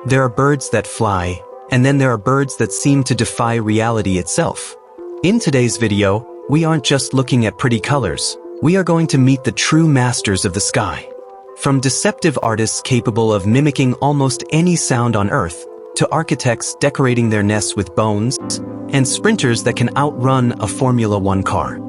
There are birds that fly, and then there are birds that seem to defy reality itself. In today's video, we aren't just looking at pretty colors. We are going to meet the true masters of the sky. From deceptive artists capable of mimicking almost any sound on Earth, to architects decorating their nests with bones, and sprinters that can outrun a Formula One car.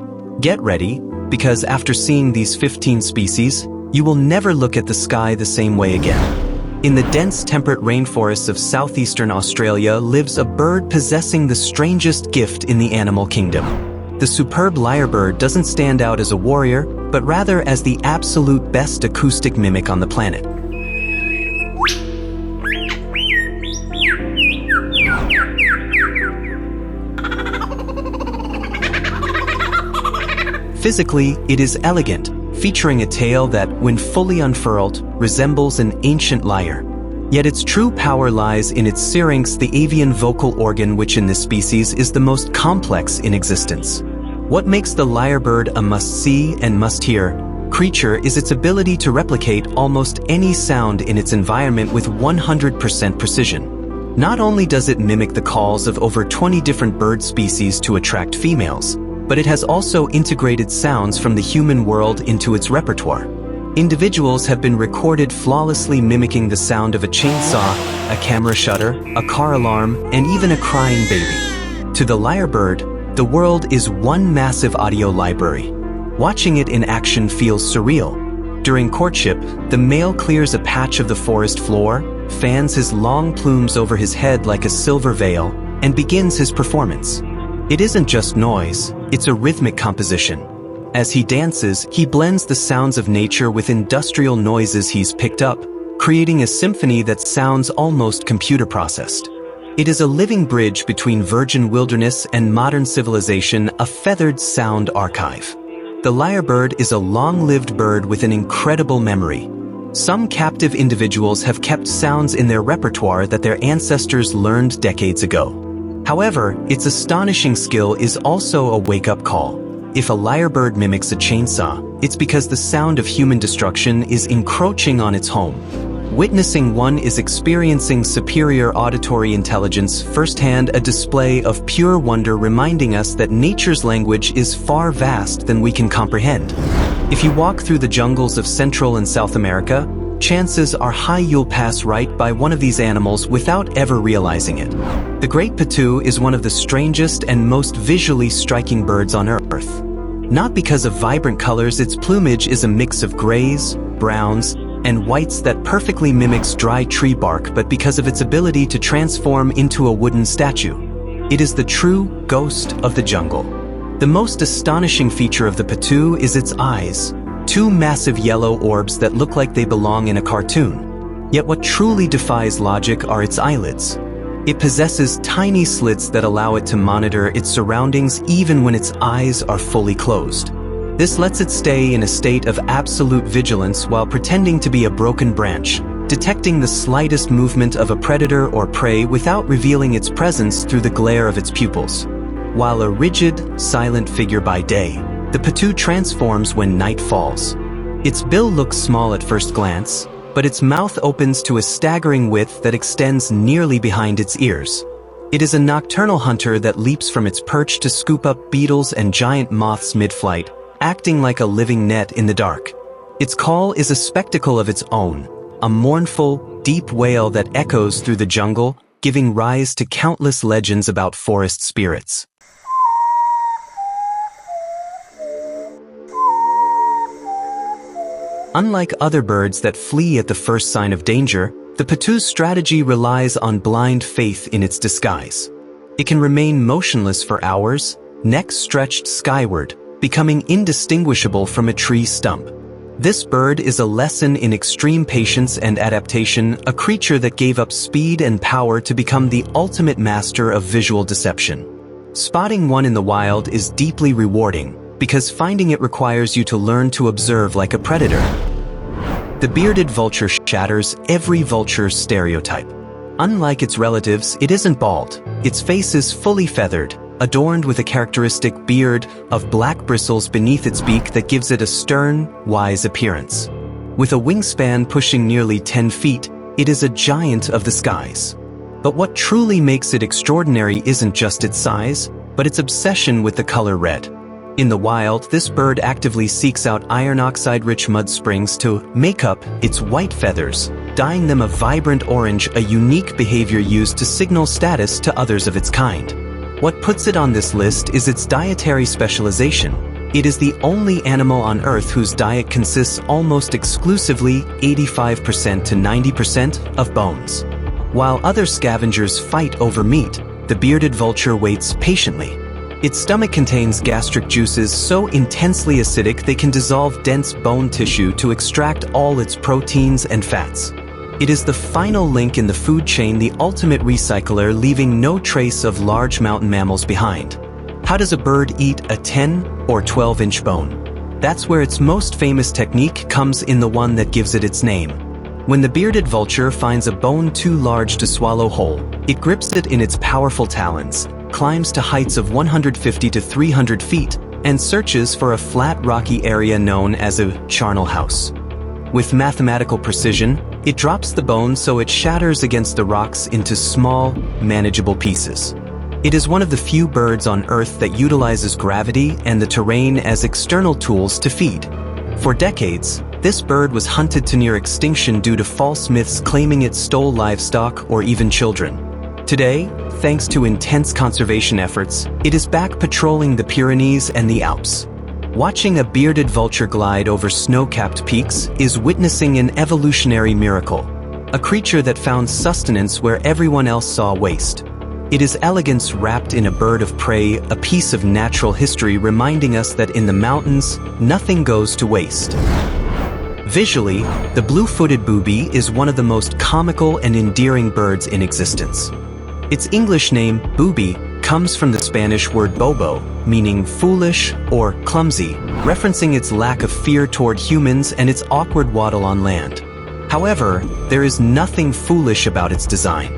Get ready, because after seeing these 15 species, you will never look at the sky the same way again. In the dense temperate rainforests of southeastern Australia lives a bird possessing the strangest gift in the animal kingdom. The superb lyrebird doesn't stand out as a warrior, but rather as the absolute best acoustic mimic on the planet. Physically, it is elegant, featuring a tail that, when fully unfurled, resembles an ancient lyre. Yet its true power lies in its syrinx, the avian vocal organ, which in this species is the most complex in existence. What makes the lyrebird a must-see and must-hear creature is its ability to replicate almost any sound in its environment with 100% precision. Not only does it mimic the calls of over 20 different bird species to attract females, but it has also integrated sounds from the human world into its repertoire. Individuals have been recorded flawlessly mimicking the sound of a chainsaw, a camera shutter, a car alarm, and even a crying baby. To the lyrebird, the world is one massive audio library. Watching it in action feels surreal. During courtship, the male clears a patch of the forest floor, fans his long plumes over his head like a silver veil, and begins his performance. It isn't just noise, it's a rhythmic composition. As he dances, he blends the sounds of nature with industrial noises he's picked up, creating a symphony that sounds almost computer-processed. It is a living bridge between virgin wilderness and modern civilization, a feathered sound archive. The lyrebird is a long-lived bird with an incredible memory. Some captive individuals have kept sounds in their repertoire that their ancestors learned decades ago. However, its astonishing skill is also a wake-up call. If a lyrebird mimics a chainsaw, it's because the sound of human destruction is encroaching on its home. Witnessing one is experiencing superior auditory intelligence firsthand, a display of pure wonder reminding us that nature's language is far vast than we can comprehend. If you walk through the jungles of Central and South America, chances are high you'll pass right by one of these animals without ever realizing it. The great patoo is one of the strangest and most visually striking birds on Earth. Not because of vibrant colors, its plumage is a mix of grays, browns, and whites that perfectly mimics dry tree bark, but because of its ability to transform into a wooden statue. It is the true ghost of the jungle. The most astonishing feature of the patoo is its eyes. Two massive yellow orbs that look like they belong in a cartoon. Yet what truly defies logic are its eyelids. It possesses tiny slits that allow it to monitor its surroundings even when its eyes are fully closed. This lets it stay in a state of absolute vigilance while pretending to be a broken branch, detecting the slightest movement of a predator or prey without revealing its presence through the glare of its pupils. While a rigid, silent figure by day, the patoo transforms when night falls. Its bill looks small at first glance, but its mouth opens to a staggering width that extends nearly behind its ears. It is a nocturnal hunter that leaps from its perch to scoop up beetles and giant moths mid-flight, acting like a living net in the dark. Its call is a spectacle of its own, a mournful, deep wail that echoes through the jungle, giving rise to countless legends about forest spirits. Unlike other birds that flee at the first sign of danger, the patoo's strategy relies on blind faith in its disguise. It can remain motionless for hours, neck stretched skyward, becoming indistinguishable from a tree stump. This bird is a lesson in extreme patience and adaptation, a creature that gave up speed and power to become the ultimate master of visual deception. Spotting one in the wild is deeply rewarding, because finding it requires you to learn to observe like a predator. The bearded vulture shatters every vulture's stereotype. Unlike its relatives, it isn't bald. Its face is fully feathered, adorned with a characteristic beard of black bristles beneath its beak that gives it a stern, wise appearance. With a wingspan pushing nearly 10 feet, It is a giant of the skies. But what truly makes it extraordinary isn't just its size, but its obsession with the color red. In the wild, this bird actively seeks out iron oxide-rich mud springs to make up its white feathers, dyeing them a vibrant orange, a unique behavior used to signal status to others of its kind. What puts it on this list is its dietary specialization. It is the only animal on Earth whose diet consists almost exclusively 85% to 90% of bones. While other scavengers fight over meat, the bearded vulture waits patiently. Its stomach contains gastric juices so intensely acidic they can dissolve dense bone tissue to extract all its proteins and fats. It is the final link in the food chain, the ultimate recycler, leaving no trace of large mountain mammals behind. How does a bird eat a 10 or 12-inch bone? That's where its most famous technique comes in, the one that gives it its name. When the bearded vulture finds a bone too large to swallow whole, it grips it in its powerful talons, climbs to heights of 150 to 300 feet, and searches for a flat rocky area known as a charnel house. With mathematical precision, it drops the bone so it shatters against the rocks into small, manageable pieces. It is one of the few birds on Earth that utilizes gravity and the terrain as external tools to feed. For decades, this bird was hunted to near extinction due to false myths claiming it stole livestock or even children. Today, thanks to intense conservation efforts, it is back patrolling the Pyrenees and the Alps. Watching a bearded vulture glide over snow-capped peaks is witnessing an evolutionary miracle, a creature that found sustenance where everyone else saw waste. It is elegance wrapped in a bird of prey, a piece of natural history reminding us that in the mountains, nothing goes to waste. Visually, the blue-footed booby is one of the most comical and endearing birds in existence. Its English name, booby, comes from the Spanish word bobo, meaning foolish or clumsy, referencing its lack of fear toward humans and its awkward waddle on land. However, there is nothing foolish about its design.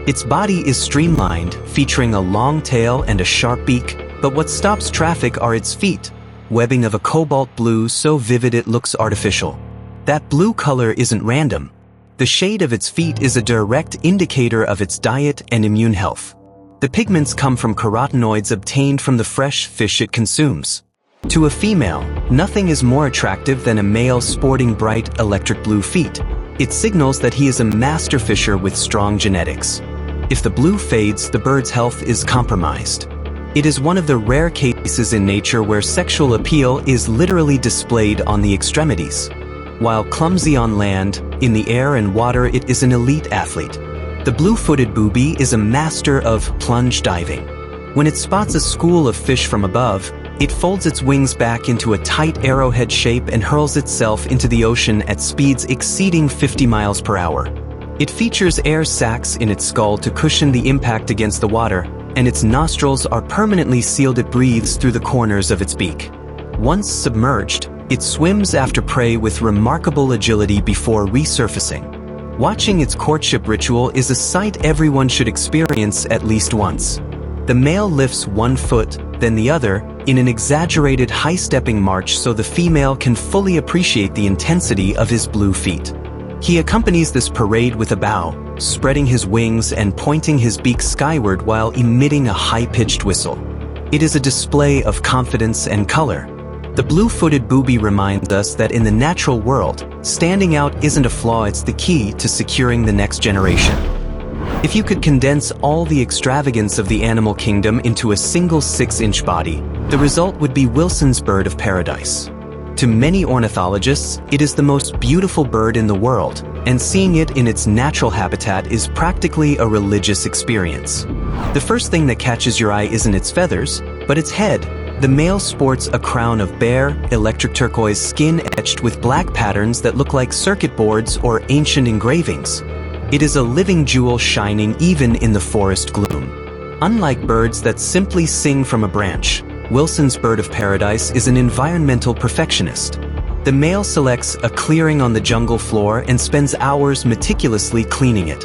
Its body is streamlined, featuring a long tail and a sharp beak, but what stops traffic are its feet, webbing of a cobalt blue so vivid it looks artificial. That blue color isn't random. The shade of its feet is a direct indicator of its diet and immune health. The pigments come from carotenoids obtained from the fresh fish it consumes. To a female, nothing is more attractive than a male sporting bright electric blue feet. It signals that he is a master fisher with strong genetics. If the blue fades, the bird's health is compromised. It is one of the rare cases in nature where sexual appeal is literally displayed on the extremities. While clumsy on land, in the air and water it is an elite athlete. The blue-footed booby is a master of plunge diving. When it spots a school of fish from above, it folds its wings back into a tight arrowhead shape and hurls itself into the ocean at speeds exceeding 50 miles per hour. It features air sacs in its skull to cushion the impact against the water, and its nostrils are permanently sealed. It breathes through the corners of its beak. Once submerged, it swims after prey with remarkable agility before resurfacing. Watching its courtship ritual is a sight everyone should experience at least once. The male lifts one foot, then the other, in an exaggerated high-stepping march so the female can fully appreciate the intensity of his blue feet. He accompanies this parade with a bow, spreading his wings and pointing his beak skyward while emitting a high-pitched whistle. It is a display of confidence and color. The blue-footed booby reminds us that in the natural world, standing out isn't a flaw, it's the key to securing the next generation. If you could condense all the extravagance of the animal kingdom into a single 6-inch body, the result would be Wilson's bird of paradise. To many ornithologists, it is the most beautiful bird in the world, and seeing it in its natural habitat is practically a religious experience. The first thing that catches your eye isn't its feathers, but its head. The male sports a crown of bare, electric turquoise skin etched with black patterns that look like circuit boards or ancient engravings. It is a living jewel shining even in the forest gloom. Unlike birds that simply sing from a branch, Wilson's bird of paradise is an environmental perfectionist. The male selects a clearing on the jungle floor and spends hours meticulously cleaning it.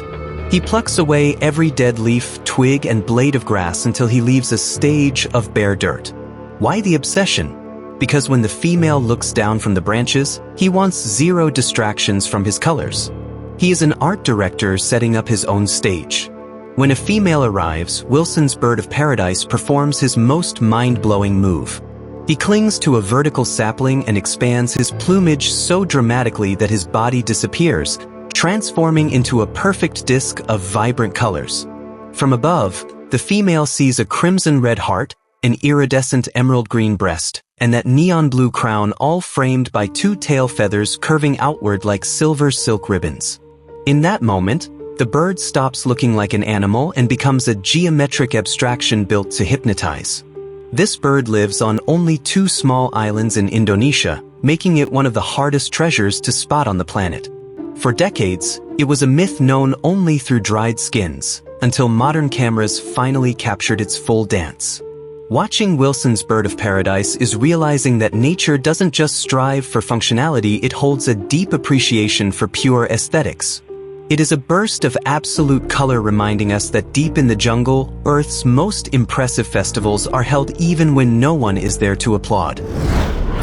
He plucks away every dead leaf, twig, and blade of grass until he leaves a stage of bare dirt. Why the obsession? Because when the female looks down from the branches, he wants zero distractions from his colors. He is an art director setting up his own stage. When a female arrives, Wilson's bird of paradise performs his most mind-blowing move. He clings to a vertical sapling and expands his plumage so dramatically that his body disappears, transforming into a perfect disc of vibrant colors. From above, the female sees a crimson-red heart, an iridescent emerald-green breast, and that neon-blue crown, all framed by two tail feathers curving outward like silver silk ribbons. In that moment, the bird stops looking like an animal and becomes a geometric abstraction built to hypnotize. This bird lives on only 2 small islands in Indonesia, making it one of the hardest treasures to spot on the planet. For decades, it was a myth known only through dried skins, until modern cameras finally captured its full dance. Watching Wilson's bird of paradise is realizing that nature doesn't just strive for functionality, it holds a deep appreciation for pure aesthetics. It is a burst of absolute color, reminding us that deep in the jungle, Earth's most impressive festivals are held even when no one is there to applaud.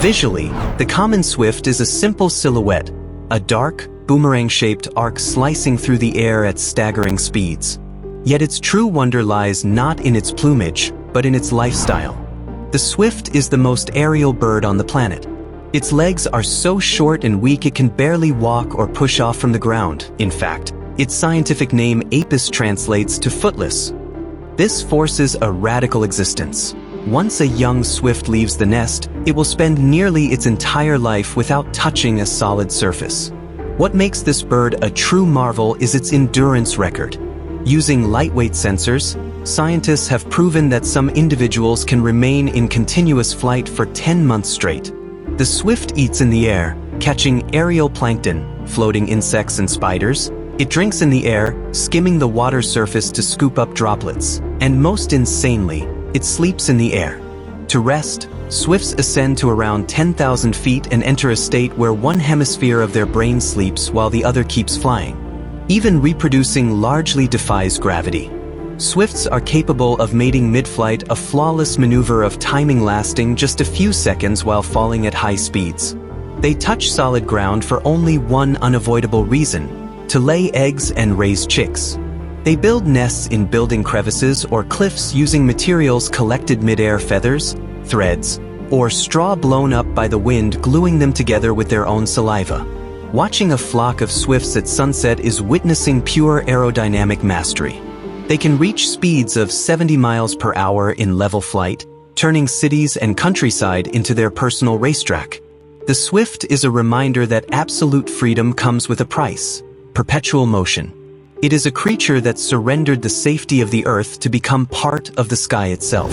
Visually, the common swift is a simple silhouette, a dark, boomerang-shaped arc slicing through the air at staggering speeds. Yet its true wonder lies not in its plumage, but in its lifestyle. The swift is the most aerial bird on the planet. Its legs are so short and weak it can barely walk or push off from the ground. In fact, its scientific name apis translates to footless. This forces a radical existence. Once a young swift leaves the nest, it will spend nearly its entire life without touching a solid surface. What makes this bird a true marvel is its endurance record. Using lightweight sensors, scientists have proven that some individuals can remain in continuous flight for 10 months straight. The swift eats in the air, catching aerial plankton, floating insects and spiders. It drinks in the air, skimming the water surface to scoop up droplets. And most insanely, it sleeps in the air. To rest, swifts ascend to around 10,000 feet and enter a state where one hemisphere of their brain sleeps while the other keeps flying. Even reproducing largely defies gravity. Swifts are capable of mating mid-flight, a flawless maneuver of timing lasting just a few seconds while falling at high speeds. They touch solid ground for only one unavoidable reason: to lay eggs and raise chicks. They build nests in building crevices or cliffs using materials collected mid-air: feathers, threads, or straw blown up by the wind, gluing them together with their own saliva. Watching a flock of swifts at sunset is witnessing pure aerodynamic mastery. They can reach speeds of 70 miles per hour in level flight, turning cities and countryside into their personal racetrack. The swift is a reminder that absolute freedom comes with a price: perpetual motion. It is a creature that surrendered the safety of the earth to become part of the sky itself.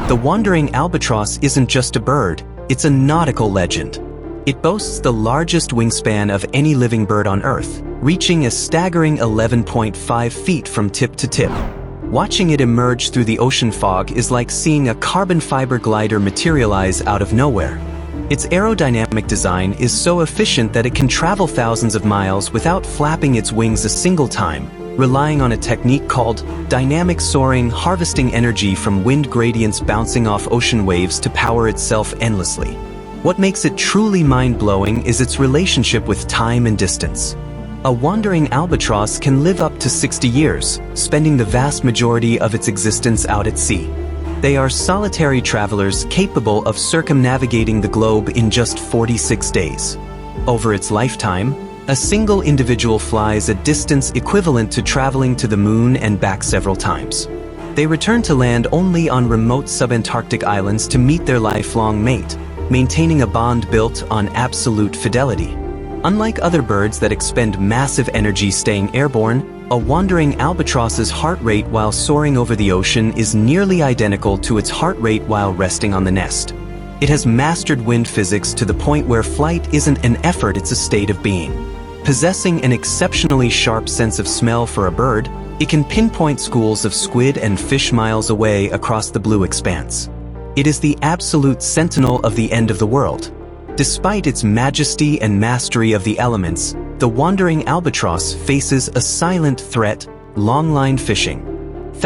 The wandering albatross isn't just a bird, it's a nautical legend. It boasts the largest wingspan of any living bird on Earth, reaching a staggering 11.5 feet from tip to tip. Watching it emerge through the ocean fog is like seeing a carbon fiber glider materialize out of nowhere. Its aerodynamic design is so efficient that it can travel thousands of miles without flapping its wings a single time, relying on a technique called dynamic soaring, harvesting energy from wind gradients bouncing off ocean waves to power itself endlessly. What makes it truly mind-blowing is its relationship with time and distance. A wandering albatross can live up to 60 years, spending the vast majority of its existence out at sea. They are solitary travelers capable of circumnavigating the globe in just 46 days. Over its lifetime, a single individual flies a distance equivalent to traveling to the moon and back several times. They return to land only on remote subantarctic islands to meet their lifelong mate, maintaining a bond built on absolute fidelity. Unlike other birds that expend massive energy staying airborne, a wandering albatross's heart rate while soaring over the ocean is nearly identical to its heart rate while resting on the nest. It has mastered wind physics to the point where flight isn't an effort, it's a state of being. Possessing an exceptionally sharp sense of smell for a bird, it can pinpoint schools of squid and fish miles away across the blue expanse. It is the absolute sentinel of the end of the world. Despite its majesty and mastery of the elements, the wandering albatross faces a silent threat: longline fishing.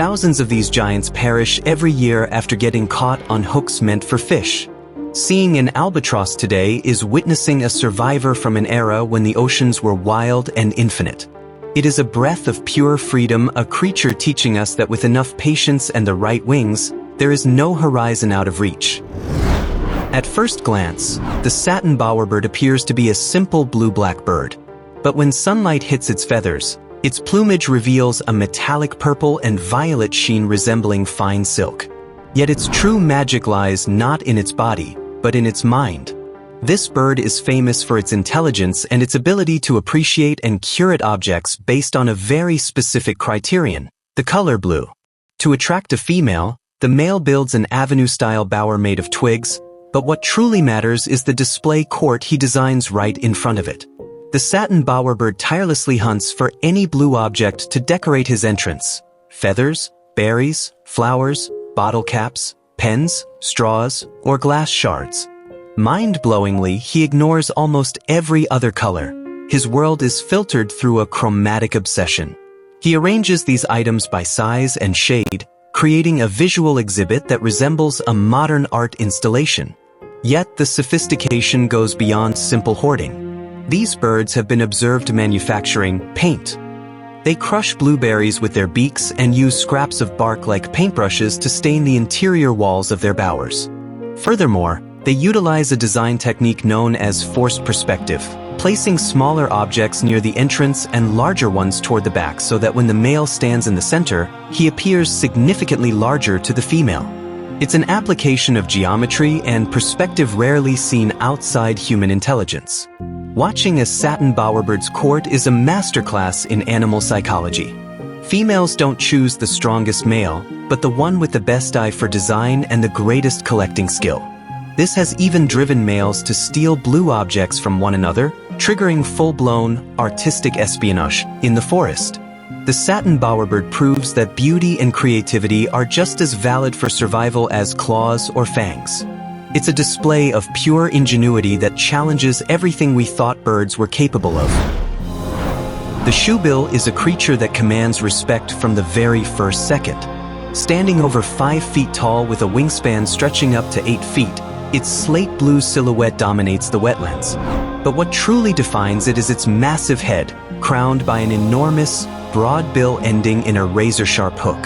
Thousands of these giants perish every year after getting caught on hooks meant for fish. Seeing an albatross today is witnessing a survivor from an era when the oceans were wild and infinite. It is a breath of pure freedom, a creature teaching us that with enough patience and the right wings, there is no horizon out of reach. At first glance, the satin bowerbird appears to be a simple blue-black bird. But when sunlight hits its feathers, its plumage reveals a metallic purple and violet sheen resembling fine silk. Yet its true magic lies not in its body, but in its mind. This bird is famous for its intelligence and its ability to appreciate and curate objects based on a very specific criterion, the color blue. To attract a female, the male builds an avenue-style bower made of twigs, but what truly matters is the display court he designs right in front of it. The satin bowerbird tirelessly hunts for any blue object to decorate his entrance: feathers, berries, flowers, bottle caps, pens, straws, or glass shards. Mind-blowingly, he ignores almost every other color. His world is filtered through a chromatic obsession. He arranges these items by size and shade, creating a visual exhibit that resembles a modern art installation. Yet the sophistication goes beyond simple hoarding. These birds have been observed manufacturing paint. They crush blueberries with their beaks and use scraps of bark like paintbrushes to stain the interior walls of their bowers. Furthermore, they utilize a design technique known as forced perspective, placing smaller objects near the entrance and larger ones toward the back so that when the male stands in the center, he appears significantly larger to the female. It's an application of geometry and perspective rarely seen outside human intelligence. Watching a satin bowerbird's court is a masterclass in animal psychology. Females don't choose the strongest male, but the one with the best eye for design and the greatest collecting skill. This has even driven males to steal blue objects from one another, triggering full-blown, artistic espionage in the forest. The satin bowerbird proves that beauty and creativity are just as valid for survival as claws or fangs. It's a display of pure ingenuity that challenges everything we thought birds were capable of. The shoebill is a creature that commands respect from the very first second. Standing over 5 feet tall with a wingspan stretching up to 8 feet, its slate blue silhouette dominates the wetlands. But what truly defines it is its massive head, crowned by an enormous, broad bill ending in a razor-sharp hook.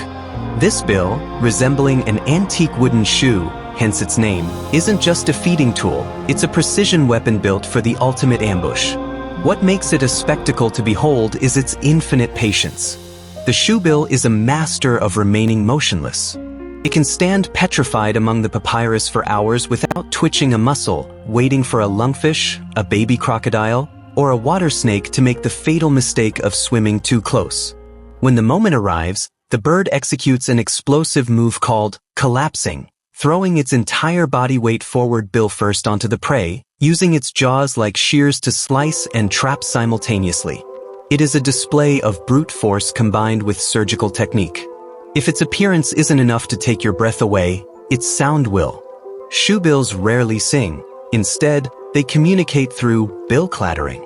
This bill, resembling an antique wooden shoe, hence its name, isn't just a feeding tool, it's a precision weapon built for the ultimate ambush. What makes it a spectacle to behold is its infinite patience. The shoebill is a master of remaining motionless. It can stand petrified among the papyrus for hours without twitching a muscle, waiting for a lungfish, a baby crocodile, or a water snake to make the fatal mistake of swimming too close. When the moment arrives, the bird executes an explosive move called collapsing, throwing its entire body weight forward bill first onto the prey, using its jaws like shears to slice and trap simultaneously. It is a display of brute force combined with surgical technique. If its appearance isn't enough to take your breath away, its sound will. Shoebills rarely sing. Instead, they communicate through bill clattering.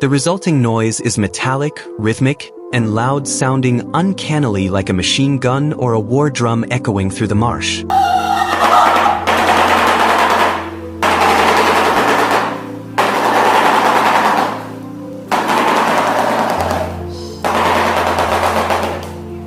The resulting noise is metallic, rhythmic, and loud, sounding uncannily like a machine gun or a war drum echoing through the marsh.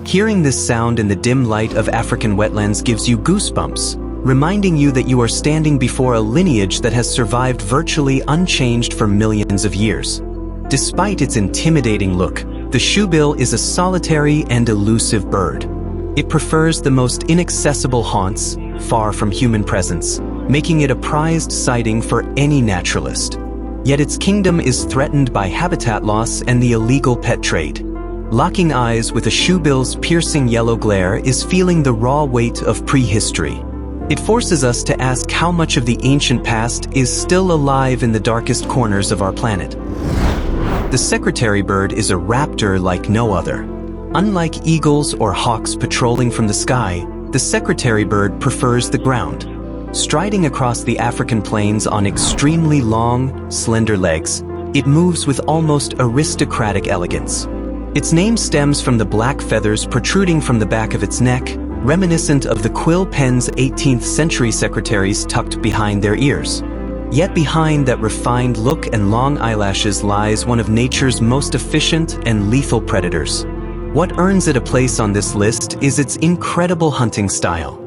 Hearing this sound in the dim light of African wetlands gives you goosebumps, reminding you that you are standing before a lineage that has survived virtually unchanged for millions of years. Despite its intimidating look, the shoebill is a solitary and elusive bird. It prefers the most inaccessible haunts, far from human presence, making it a prized sighting for any naturalist. Yet its kingdom is threatened by habitat loss and the illegal pet trade. Locking eyes with a shoebill's piercing yellow glare is feeling the raw weight of prehistory. It forces us to ask how much of the ancient past is still alive in the darkest corners of our planet. The secretary bird is a raptor like no other. Unlike eagles or hawks patrolling from the sky, the secretary bird prefers the ground. Striding across the African plains on extremely long, slender legs, it moves with almost aristocratic elegance. Its name stems from the black feathers protruding from the back of its neck, reminiscent of the quill pen's 18th century secretaries tucked behind their ears. Yet behind that refined look and long eyelashes lies one of nature's most efficient and lethal predators. What earns it a place on this list is its incredible hunting style.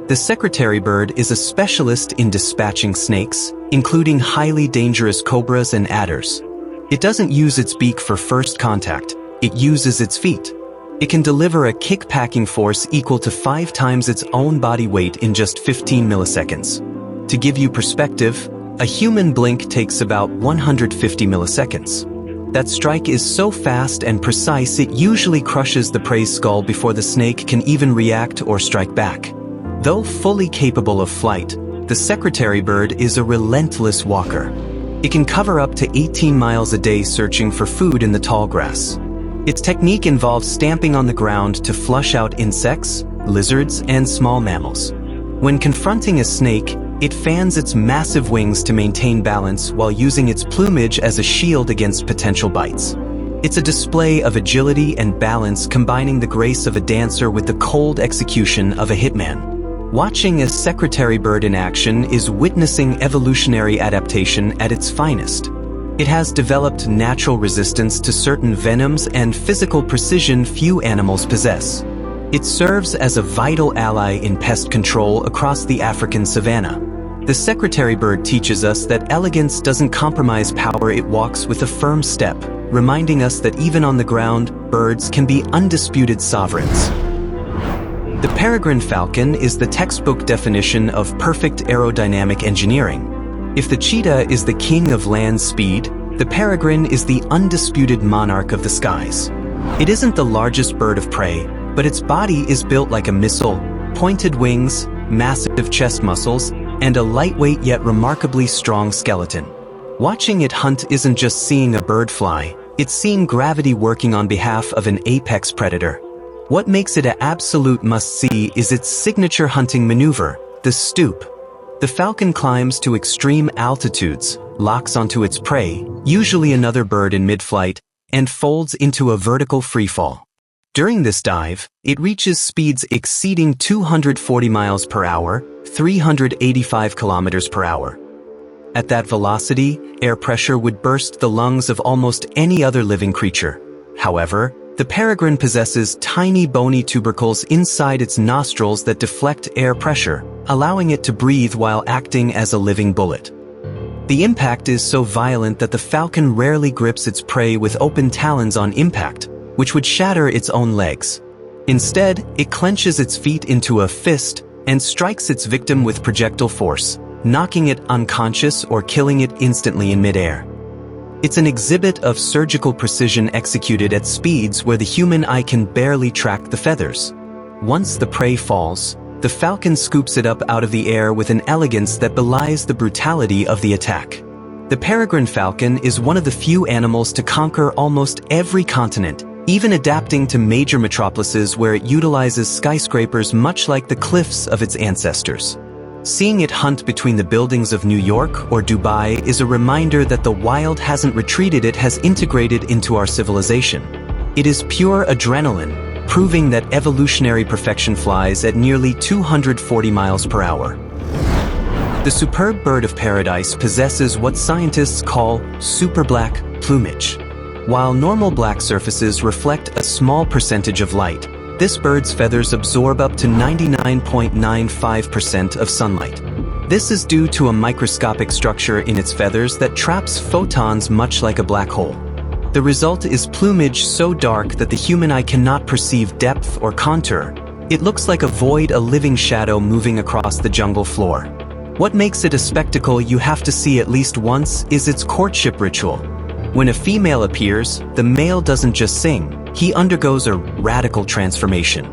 The secretary bird is a specialist in dispatching snakes, including highly dangerous cobras and adders. It doesn't use its beak for first contact, it uses its feet. It can deliver a kick-packing force equal to 5 times its own body weight in just 15 milliseconds. To give you perspective, a human blink takes about 150 milliseconds. That strike is so fast and precise it usually crushes the prey's skull before the snake can even react or strike back. Though fully capable of flight, the secretary bird is a relentless walker. It can cover up to 18 miles a day searching for food in the tall grass. Its technique involves stamping on the ground to flush out insects, lizards, and small mammals. When confronting a snake, it fans its massive wings to maintain balance while using its plumage as a shield against potential bites. It's a display of agility and balance, combining the grace of a dancer with the cold execution of a hitman. Watching a secretary bird in action is witnessing evolutionary adaptation at its finest. It has developed natural resistance to certain venoms and physical precision few animals possess. It serves as a vital ally in pest control across the African savanna. The secretary bird teaches us that elegance doesn't compromise power, it walks with a firm step, reminding us that even on the ground, birds can be undisputed sovereigns. The peregrine falcon is the textbook definition of perfect aerodynamic engineering. If the cheetah is the king of land speed, the peregrine is the undisputed monarch of the skies. It isn't the largest bird of prey, but its body is built like a missile, pointed wings, massive chest muscles, and a lightweight yet remarkably strong skeleton. Watching it hunt isn't just seeing a bird fly, it's seeing gravity working on behalf of an apex predator. What makes it an absolute must-see is its signature hunting maneuver, the stoop. The falcon climbs to extreme altitudes, locks onto its prey, usually another bird in mid-flight, and folds into a vertical freefall. During this dive, it reaches speeds exceeding 240 miles per hour, 385 kilometers per hour. At that velocity, air pressure would burst the lungs of almost any other living creature. However, the peregrine possesses tiny bony tubercles inside its nostrils that deflect air pressure, allowing it to breathe while acting as a living bullet. The impact is so violent that the falcon rarely grips its prey with open talons on impact, which would shatter its own legs. Instead, it clenches its feet into a fist and strikes its victim with projectile force, knocking it unconscious or killing it instantly in midair. It's an exhibit of surgical precision executed at speeds where the human eye can barely track the feathers. Once the prey falls, the falcon scoops it up out of the air with an elegance that belies the brutality of the attack. The peregrine falcon is one of the few animals to conquer almost every continent, even adapting to major metropolises where it utilizes skyscrapers much like the cliffs of its ancestors. Seeing it hunt between the buildings of New York or Dubai is a reminder that the wild hasn't retreated, it has integrated into our civilization. It is pure adrenaline, proving that evolutionary perfection flies at nearly 240 miles per hour. The superb bird of paradise possesses what scientists call super black plumage. While normal black surfaces reflect a small percentage of light, this bird's feathers absorb up to 99.95% of sunlight. This is due to a microscopic structure in its feathers that traps photons much like a black hole. The result is plumage so dark that the human eye cannot perceive depth or contour. It looks like a void, a living shadow moving across the jungle floor. What makes it a spectacle you have to see at least once is its courtship ritual. When a female appears, the male doesn't just sing, he undergoes a radical transformation.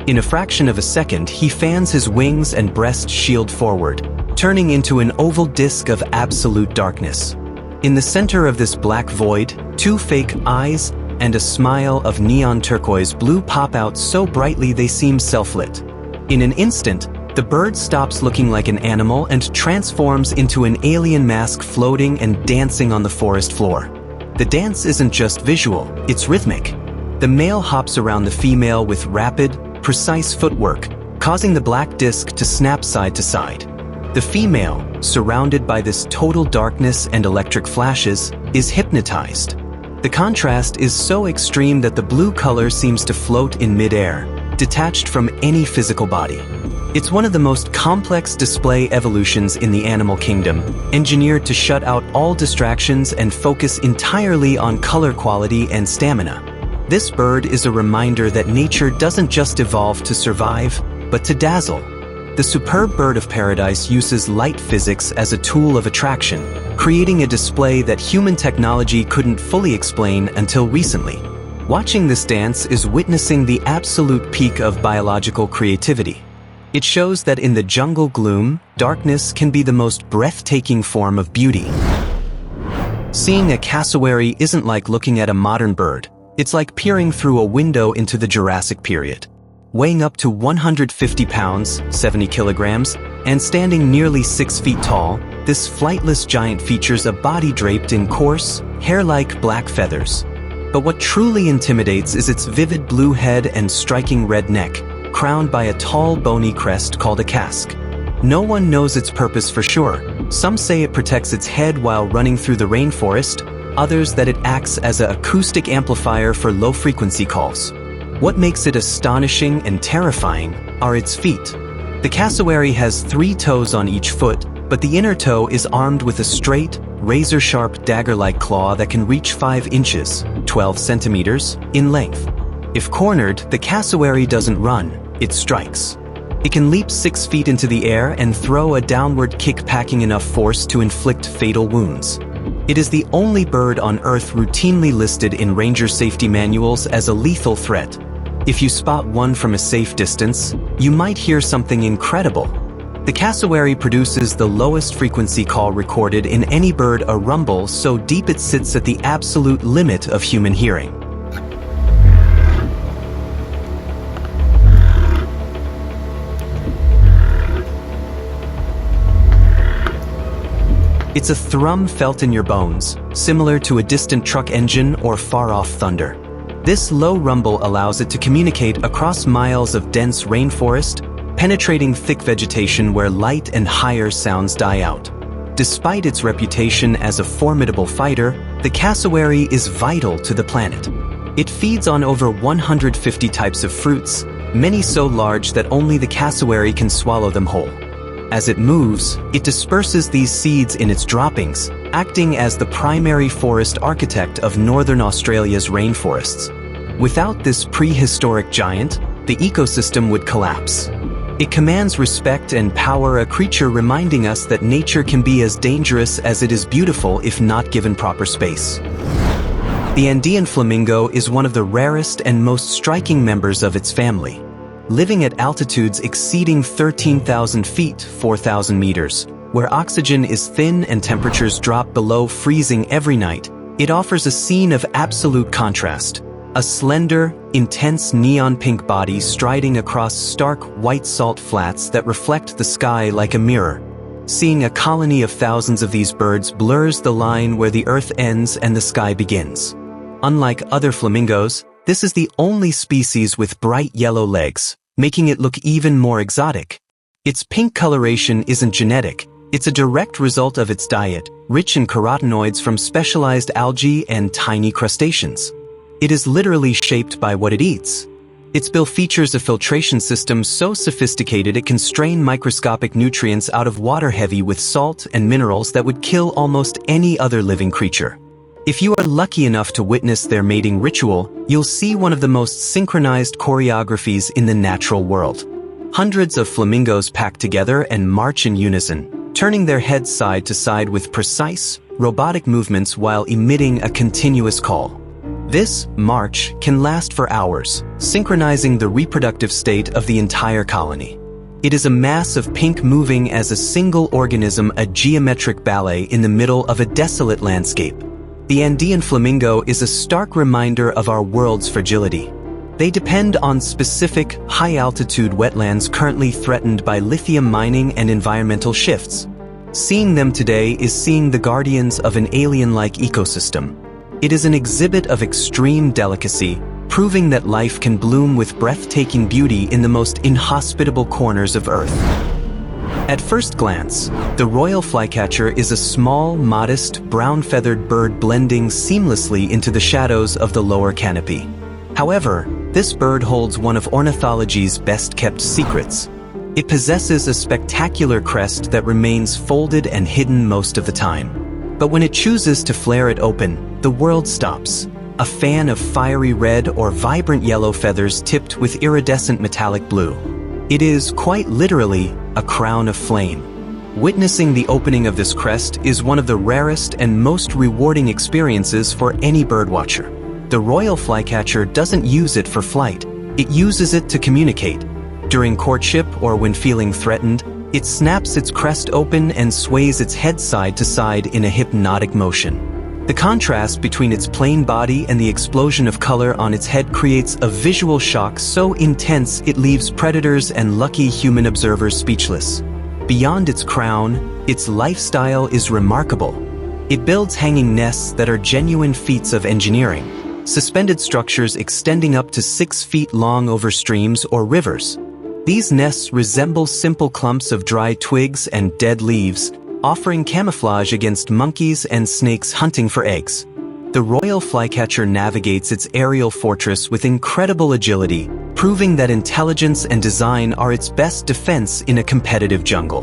In a fraction of a second, he fans his wings and breast shield forward, turning into an oval disc of absolute darkness. In the center of this black void, 2 fake eyes and a smile of neon turquoise blue pop out so brightly they seem self-lit. In an instant, the bird stops looking like an animal and transforms into an alien mask floating and dancing on the forest floor. The dance isn't just visual, it's rhythmic. The male hops around the female with rapid, precise footwork, causing the black disc to snap side to side. The female, surrounded by this total darkness and electric flashes, is hypnotized. The contrast is so extreme that the blue color seems to float in mid-air, detached from any physical body. It's one of the most complex display evolutions in the animal kingdom, engineered to shut out all distractions and focus entirely on color quality and stamina. This bird is a reminder that nature doesn't just evolve to survive, but to dazzle. The superb bird of paradise uses light physics as a tool of attraction, creating a display that human technology couldn't fully explain until recently. Watching this dance is witnessing the absolute peak of biological creativity. It shows that in the jungle gloom, darkness can be the most breathtaking form of beauty. Seeing a cassowary isn't like looking at a modern bird. It's like peering through a window into the Jurassic period. Weighing up to 150 pounds, 70 kilograms, and standing nearly 6 feet tall, this flightless giant features a body draped in coarse, hair-like black feathers. But what truly intimidates is its vivid blue head and striking red neck, crowned by a tall bony crest called a casque. No one knows its purpose for sure. Some say it protects its head while running through the rainforest, others that it acts as an acoustic amplifier for low-frequency calls. What makes it astonishing and terrifying are its feet. The cassowary has 3 toes on each foot, but the inner toe is armed with a straight, razor-sharp dagger-like claw that can reach 5 inches, 12 centimeters, in length. If cornered, the cassowary doesn't run, it strikes. It can leap 6 feet into the air and throw a downward kick packing enough force to inflict fatal wounds. It is the only bird on Earth routinely listed in ranger safety manuals as a lethal threat. If you spot one from a safe distance, you might hear something incredible. The cassowary produces the lowest frequency call recorded in any bird, a rumble so deep it sits at the absolute limit of human hearing. It's a thrum felt in your bones, similar to a distant truck engine or far-off thunder. This low rumble allows it to communicate across miles of dense rainforest, penetrating thick vegetation where light and higher sounds die out. Despite its reputation as a formidable fighter, the cassowary is vital to the planet. It feeds on over 150 types of fruits, many so large that only the cassowary can swallow them whole. As it moves, it disperses these seeds in its droppings, acting as the primary forest architect of northern Australia's rainforests. Without this prehistoric giant, the ecosystem would collapse. It commands respect and power, a creature reminding us that nature can be as dangerous as it is beautiful if not given proper space. The Andean flamingo is one of the rarest and most striking members of its family. Living at altitudes exceeding 13,000 feet, 4,000 meters, where oxygen is thin and temperatures drop below freezing every night, it offers a scene of absolute contrast. A slender, intense neon pink body striding across stark white salt flats that reflect the sky like a mirror. Seeing a colony of thousands of these birds blurs the line where the earth ends and the sky begins. Unlike other flamingos, this is the only species with bright yellow legs, making it look even more exotic. Its pink coloration isn't genetic, it's a direct result of its diet, rich in carotenoids from specialized algae and tiny crustaceans. It is literally shaped by what it eats. Its bill features a filtration system so sophisticated it can strain microscopic nutrients out of water heavy with salt and minerals that would kill almost any other living creature. If you are lucky enough to witness their mating ritual, you'll see one of the most synchronized choreographies in the natural world. Hundreds of flamingos pack together and march in unison, turning their heads side to side with precise, robotic movements while emitting a continuous call. This march can last for hours, synchronizing the reproductive state of the entire colony. It is a mass of pink moving as a single organism, a geometric ballet in the middle of a desolate landscape. The Andean flamingo is a stark reminder of our world's fragility. They depend on specific, high-altitude wetlands currently threatened by lithium mining and environmental shifts. Seeing them today is seeing the guardians of an alien-like ecosystem. It is an exhibit of extreme delicacy, proving that life can bloom with breathtaking beauty in the most inhospitable corners of Earth. At first glance, the royal flycatcher is a small, modest, brown-feathered bird blending seamlessly into the shadows of the lower canopy. However, this bird holds one of ornithology's best-kept secrets. It possesses a spectacular crest that remains folded and hidden most of the time. But when it chooses to flare it open, the world stops. A fan of fiery red or vibrant yellow feathers tipped with iridescent metallic blue. It is, quite literally, a crown of flame. Witnessing the opening of this crest is one of the rarest and most rewarding experiences for any birdwatcher. The royal flycatcher doesn't use it for flight, it uses it to communicate. During courtship or when feeling threatened, it snaps its crest open and sways its head side to side in a hypnotic motion. The contrast between its plain body and the explosion of color on its head creates a visual shock so intense it leaves predators and lucky human observers speechless. Beyond its crown, its lifestyle is remarkable. It builds hanging nests that are genuine feats of engineering, suspended structures extending up to 6 feet long over streams or rivers. These nests resemble simple clumps of dry twigs and dead leaves, offering camouflage against monkeys and snakes hunting for eggs. The royal flycatcher navigates its aerial fortress with incredible agility, proving that intelligence and design are its best defense in a competitive jungle.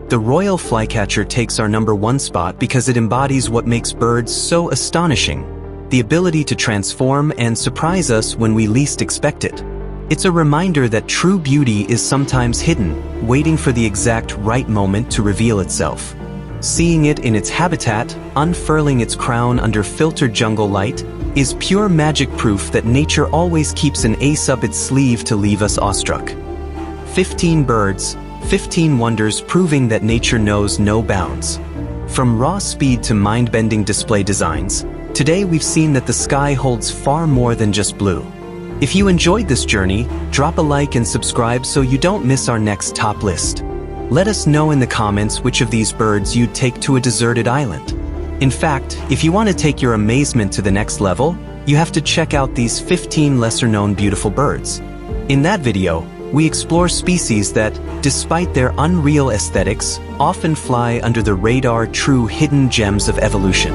The royal flycatcher takes our #1 spot because it embodies what makes birds so astonishing: the ability to transform and surprise us when we least expect it. It's a reminder that true beauty is sometimes hidden, waiting for the exact right moment to reveal itself. Seeing it in its habitat, unfurling its crown under filtered jungle light, is pure magic proof that nature always keeps an ace up its sleeve to leave us awestruck. 15 birds, 15 wonders proving that nature knows no bounds. From raw speed to mind-bending display designs, today we've seen that the sky holds far more than just blue. If you enjoyed this journey, drop a like and subscribe so you don't miss our next top list. Let us know in the comments which of these birds you'd take to a deserted island. In fact, if you want to take your amazement to the next level, you have to check out these 15 lesser-known beautiful birds. In that video, we explore species that, despite their unreal aesthetics, often fly under the radar, true hidden gems of evolution.